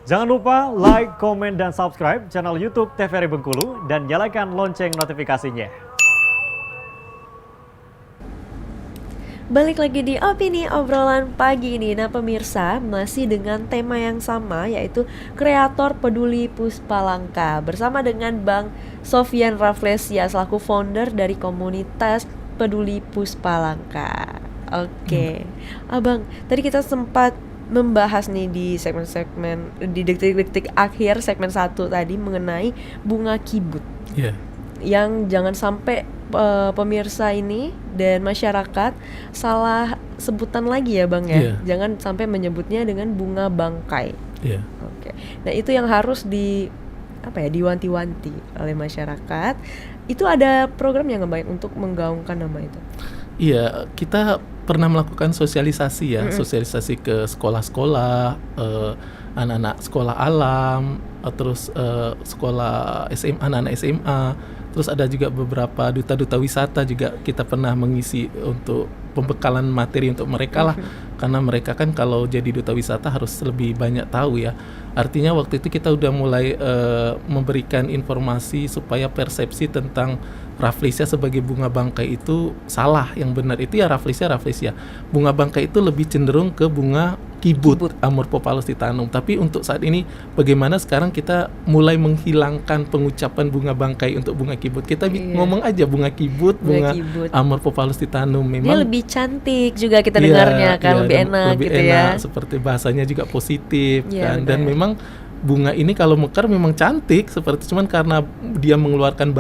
Jangan lupa like, komen, dan subscribe channel YouTube TVRI Bengkulu dan nyalakan lonceng notifikasinya. Balik lagi di Opini Obrolan Pagi ini. Nah pemirsa, masih dengan tema yang sama, yaitu kreator peduli Puspalangka, bersama dengan Bang Sofyan Rafflesia selaku founder dari komunitas peduli Puspalangka. Oke. Abang, tadi kita sempat membahas nih di segmen-segmen, di detik-detik akhir segmen 1 tadi mengenai bunga kibut. Yang jangan sampai pemirsa ini dan masyarakat salah sebutan lagi ya Bang ya. Jangan sampai menyebutnya dengan bunga bangkai. Oke. Nah, itu yang harus diwanti-wanti oleh masyarakat. Itu ada program yang baik untuk menggaungkan nama itu. Iya, kita pernah melakukan sosialisasi ya, sosialisasi ke sekolah-sekolah, anak-anak sekolah alam, terus sekolah SMA, anak-anak SMA, terus ada juga beberapa duta-duta wisata juga kita pernah mengisi untuk pembekalan materi untuk mereka lah, karena mereka kan kalau jadi duta wisata harus lebih banyak tahu ya. Artinya waktu itu kita udah mulai memberikan informasi supaya persepsi tentang Rafflesia sebagai bunga bangkai itu salah. Yang benar itu ya Rafflesia. Bunga bangkai itu lebih cenderung ke bunga kibut. Amorphophallus titanum. Tapi untuk saat ini bagaimana sekarang kita mulai menghilangkan pengucapan bunga bangkai untuk bunga kibut. Kita ngomong aja bunga kibut, bunga Amorphophallus titanum. Memang dia lebih cantik juga kita dengarnya kan, lebih enak lebih gitu enak, ya. Seperti bahasanya juga positif kan. Benar. Dan memang bunga ini kalau mekar memang cantik, seperti cuman karena dia mengeluarkan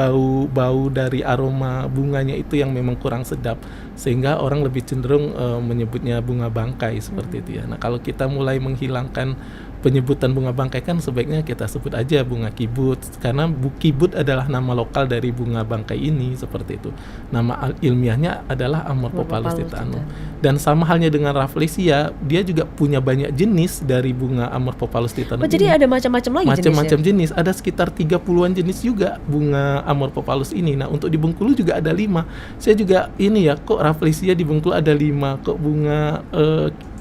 bau dari aroma bunganya itu yang memang kurang sedap, sehingga orang lebih cenderung menyebutnya bunga bangkai seperti itu ya. Nah, kalau kita mulai menghilangkan penyebutan bunga bangkai, kan sebaiknya kita sebut aja bunga kibut, karena kibut adalah nama lokal dari bunga bangkai ini, seperti itu. Nama ilmiahnya adalah Amorphophallus titanum. Dan sama halnya dengan Rafflesia, dia juga punya banyak jenis dari bunga Amorphophallus titanum. Oh, jadi ada macam-macam lagi macam-macam jenis, ada sekitar 30-an jenis juga bunga Amorphophallus ini. Nah, untuk di Bengkulu juga ada 5. Saya juga ini ya, kok Rafflesia di Bengkulu ada 5, kok bunga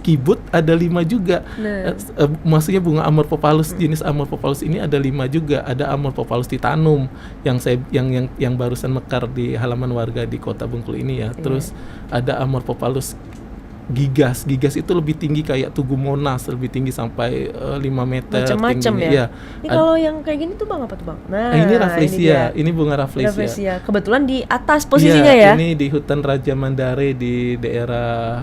kibut ada 5 juga. Maksudnya bunga Amorphophallus, jenis Amorphophallus ini ada 5 juga. Ada Amorphophallus titanum yang barusan mekar di halaman warga di kota Bengkulu ini ya. Terus ada Amorphophallus gigas itu lebih tinggi kayak Tugu Monas, lebih tinggi sampai 5 meter macam-macam tingginya. ya. Ini kalau yang kayak gini tuh Bang, apa tuh Bang? Nah, ini Rafflesia, ini bunga Rafflesia. Kebetulan di atas posisinya ya. Ini di hutan Raja Mandare di daerah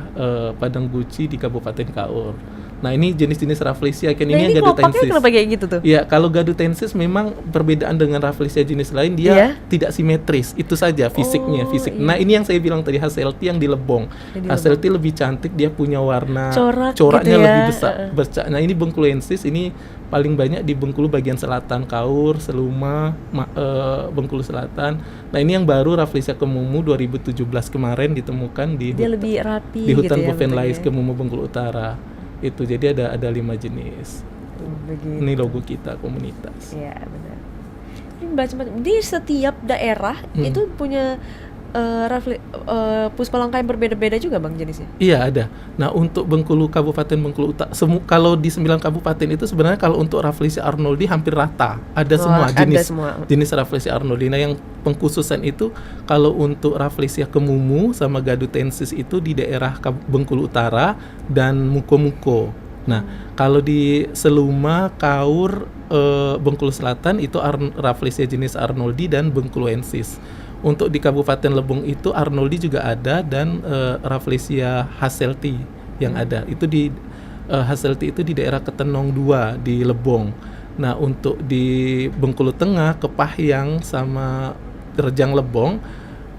Padang Guci di Kabupaten Kaur. Nah, ini jenis-jenis Rafflesia kan. Nah, ini gadutensis. Kenapa kayak gitu tuh? Ya, kalau gadutensis memang perbedaan dengan Rafflesia jenis lain, dia tidak simetris. Itu saja fisiknya. Nah, ini yang saya bilang tadi, Hasselti yang di lebong. Hasselti lebih cantik, dia punya warna coraknya gitu ya, lebih besar. Nah, ini Bengkuluensis, ini paling banyak di Bengkulu bagian selatan, Kaur, Seluma, Bengkulu Selatan. Nah, ini yang baru Rafflesia kemumu 2017 kemarin ditemukan di lebih rapi di hutan gitu ya, Bovenlais Kemumu Bengkulu Utara. Itu jadi ada 5 jenis. Begitu. Ini logo kita komunitas. Iya, benar. Ini macam-macam. Di setiap daerah itu punya Puspalangka yang berbeda-beda juga Bang jenisnya? Iya, ada. Nah, untuk Bengkulu, Kabupaten Bengkulu Utara, kalau di 9 kabupaten itu sebenarnya kalau untuk Rafflesia arnoldi hampir rata. Ada semua jenis Rafflesia arnoldi. Nah, yang pengkhususan itu kalau untuk Rafflesia kemumu sama gadutensis itu di daerah Bengkulu Utara dan Muko-Muko. Nah, kalau di Seluma, Kaur, Bengkulu Selatan itu Rafflesia jenis arnoldi dan Bengkuluensis. Untuk di Kabupaten Lebong itu Arnoldi juga ada, dan Rafflesia Hasselti yang ada. Itu di Hasselti itu di daerah Ketenong 2 di Lebong. Nah, untuk di Bengkulu Tengah, Kepahyang sama Rejang Lebong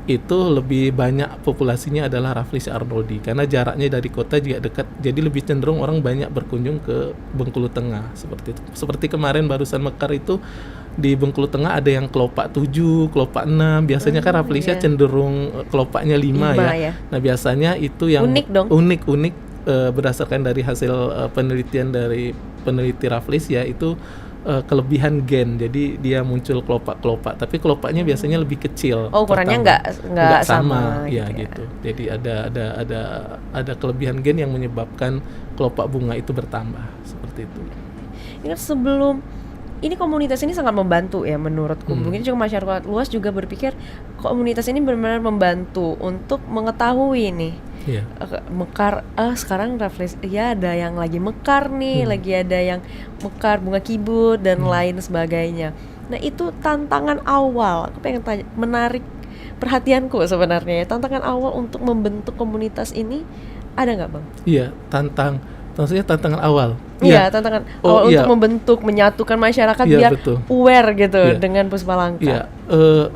itu lebih banyak populasinya adalah Rafflesia arnoldi, karena jaraknya dari kota juga dekat, jadi lebih cenderung orang banyak berkunjung ke Bengkulu Tengah seperti itu. Seperti kemarin barusan mekar itu di Bengkulu Tengah ada yang kelopak 7, kelopak 6. Biasanya kan Rafflesia cenderung kelopaknya 5 ya. Nah, biasanya itu yang unik berdasarkan dari hasil penelitian dari peneliti Rafflesia itu kelebihan gen, jadi dia muncul kelopak-kelopak, tapi kelopaknya biasanya lebih kecil. Oh, ukurannya nggak sama ya gitu. Jadi ada kelebihan gen yang menyebabkan kelopak bunga itu bertambah seperti itu. Ingat sebelum ini komunitas ini sangat membantu ya menurutku. Mungkin juga masyarakat luas juga berpikir komunitas ini benar-benar membantu untuk mengetahui nih mekar. Sekarang refleksi ya ada yang lagi mekar nih, lagi ada yang mekar bunga kibut dan lain sebagainya. Nah itu tantangan awal. Aku pengen tanya, menarik perhatianku sebenarnya ya. Tantangan awal untuk membentuk komunitas ini ada nggak Bang? Iya, maksudnya tantangan awal. Iya, tantangan awal untuk membentuk, menyatukan masyarakat biar betul. Aware gitu dengan Puspalangka. Iya,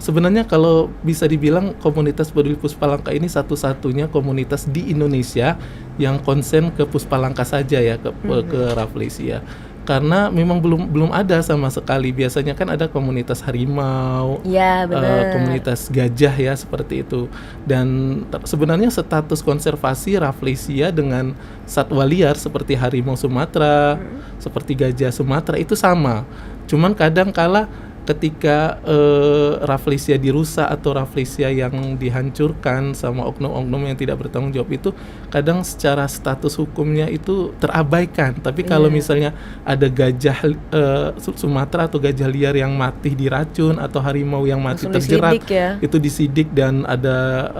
sebenarnya kalau bisa dibilang komunitas peduli Puspalangka ini satu-satunya komunitas di Indonesia yang konsen ke Puspalangka saja ya, ke Rafflesia. Karena memang belum ada sama sekali. Biasanya kan ada komunitas harimau, komunitas gajah ya seperti itu. Dan sebenarnya status konservasi Rafflesia dengan satwa liar seperti harimau Sumatera, seperti gajah Sumatera itu sama. Cuman kadang kala ketika Rafflesia dirusak atau Rafflesia yang dihancurkan sama oknum-oknum yang tidak bertanggung jawab itu kadang secara status hukumnya itu terabaikan. Tapi kalau misalnya ada gajah Sumatera atau gajah liar yang mati diracun atau harimau yang mati terjerat, itu disidik dan ada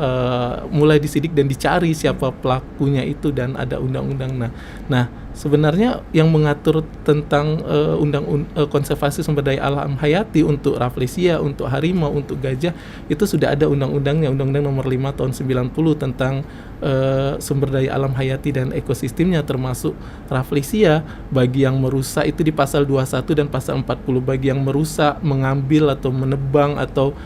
mulai disidik dan dicari siapa pelakunya itu dan ada undang-undang. Nah sebenarnya yang mengatur tentang konservasi sumber daya alam hayati untuk Rafflesia, untuk harimau, untuk gajah itu sudah ada undang-undangnya, Undang-Undang Nomor 5 Tahun 90 tentang sumber daya alam hayati dan ekosistemnya, termasuk Rafflesia. Bagi yang merusak itu di pasal 21 dan pasal 40, bagi yang merusak, mengambil atau menebang atau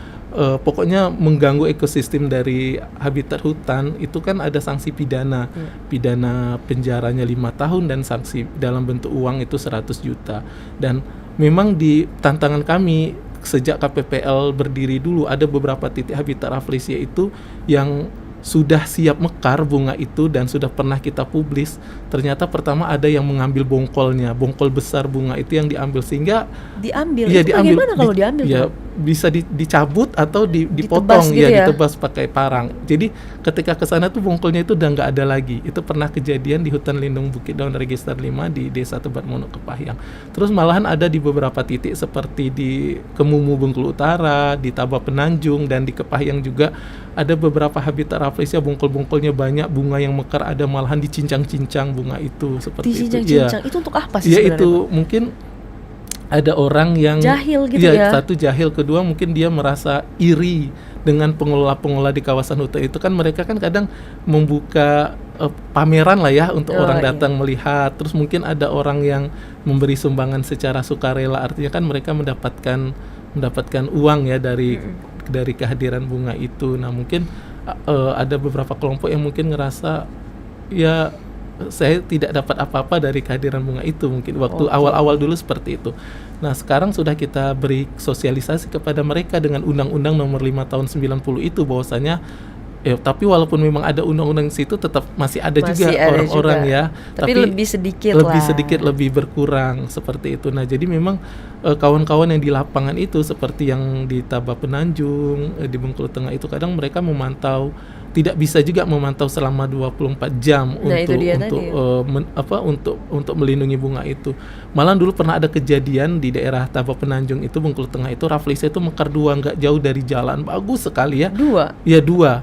pokoknya mengganggu ekosistem dari habitat hutan itu kan ada sanksi pidana, pidana penjaranya 5 tahun dan sanksi dalam bentuk uang itu 100 juta. Dan memang di tantangan kami sejak KPPL berdiri dulu ada beberapa titik habitat Rafflesia itu yang sudah siap mekar bunga itu dan sudah pernah kita publis. Ternyata pertama ada yang mengambil bongkolnya, bongkol besar bunga itu yang diambil, sehingga diambil. Bagaimana kalau diambil? Ya bisa dicabut atau dipotong gitu ditebas pakai parang. Jadi ketika ke sana tuh bongkolnya itu udah nggak ada lagi. Itu pernah kejadian di hutan lindung Bukit Daun Register 5 di Desa Tebatmono Kepahyang. Terus malahan ada di beberapa titik seperti di Kemumu Bengkulu Utara, di Tabah Penanjung dan di Kepahyang juga ada beberapa habitat Rafflesia bongkol-bongkolnya banyak, bunga yang mekar ada malahan dicincang-cincang bunga itu seperti itu. Dicincang-cincang itu untuk apa sih sebenarnya? Ya itu mungkin ada orang yang jahil gitu ya. Satu jahil, kedua mungkin dia merasa iri dengan pengelola-pengelola di kawasan hutan itu kan mereka kan kadang membuka pameran lah ya untuk orang datang melihat. Terus mungkin ada orang yang memberi sumbangan secara sukarela, artinya kan mereka mendapatkan uang ya dari kehadiran bunga itu. Nah mungkin ada beberapa kelompok yang mungkin ngerasa ya saya tidak dapat apa-apa dari kehadiran bunga itu, mungkin waktu awal-awal dulu seperti itu. Nah sekarang sudah kita beri sosialisasi kepada mereka dengan Undang-Undang Nomor 5 Tahun 90 itu bahwasanya tapi walaupun memang ada undang-undang di situ tetap masih ada juga orang-orang ya, tapi lebih sedikit lebih berkurang seperti itu. Nah jadi memang kawan-kawan yang di lapangan itu seperti yang di Tabah Penanjung, di Bengkulu Tengah itu kadang mereka memantau, tidak bisa juga memantau selama 24 jam untuk melindungi bunga itu. Malah dulu pernah ada kejadian di daerah Tabah Penanjung itu Bengkulu Tengah itu Rafflesia itu mekar 2 nggak jauh dari jalan, bagus sekali ya. 2? Ya 2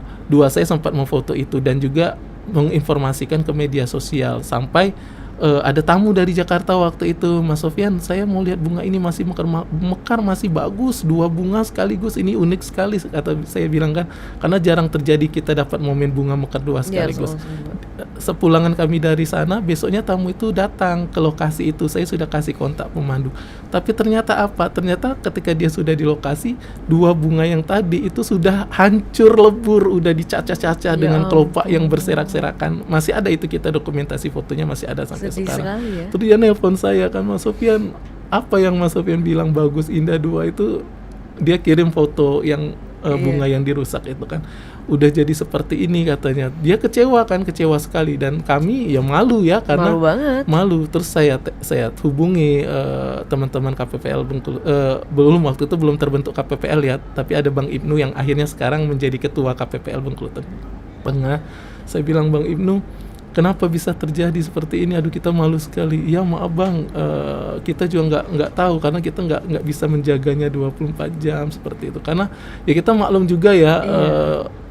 saya sempat memfoto itu dan juga menginformasikan ke media sosial sampai ada tamu dari Jakarta waktu itu, Mas Sofyan, saya mau lihat bunga ini masih mekar masih bagus, 2 bunga sekaligus, ini unik sekali kata saya bilang kan, karena jarang terjadi kita dapat momen bunga mekar 2 sekaligus. Sepulangan kami dari sana, besoknya tamu itu datang ke lokasi itu, saya sudah kasih kontak pemandu. Tapi ternyata ketika dia sudah di lokasi, 2 bunga yang tadi itu sudah hancur lebur, udah dicacah-cacah dengan kelopak yang berserak-serakan. Masih ada itu, kita dokumentasi fotonya masih ada sampai sekarang. Ya. Terus dia nelpon saya kan, Mas Sofyan, apa yang Mas Sofyan bilang bagus indah 2 itu, dia kirim foto yang bunga yang dirusak itu kan udah jadi seperti ini katanya. Dia kecewa sekali dan kami ya malu ya karena malu. Terus saya hubungi teman-teman KPPL Bengkulu, waktu itu belum terbentuk KPPL ya, tapi ada Bang Ibnu yang akhirnya sekarang menjadi ketua KPPL Bengkulu Tengah. Saya bilang, Bang Ibnu, kenapa bisa terjadi seperti ini, aduh kita malu sekali. Ya maaf bang, kita juga nggak tahu karena kita nggak bisa menjaganya 24 jam seperti itu, karena ya kita maklum juga ya,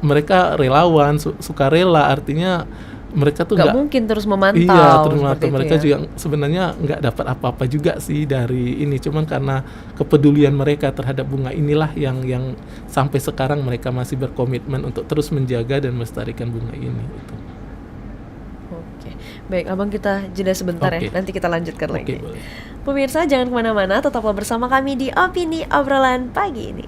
mereka relawan, sukarela, artinya mereka tuh nggak mungkin terus memantau. Iya, terus memantau. Seperti Mereka itu ya. juga sebenarnya nggak dapat apa-apa juga sih dari ini, cuman karena kepedulian mereka terhadap bunga inilah yang sampai sekarang mereka masih berkomitmen untuk terus menjaga dan melestarikan bunga ini gitu. Oke, baik abang, kita jeda sebentar ya, Oke. nanti kita lanjutkan Oke, lagi. boleh. Pemirsa jangan kemana-mana, tetaplah bersama kami di Opini Obrolan Pagi ini.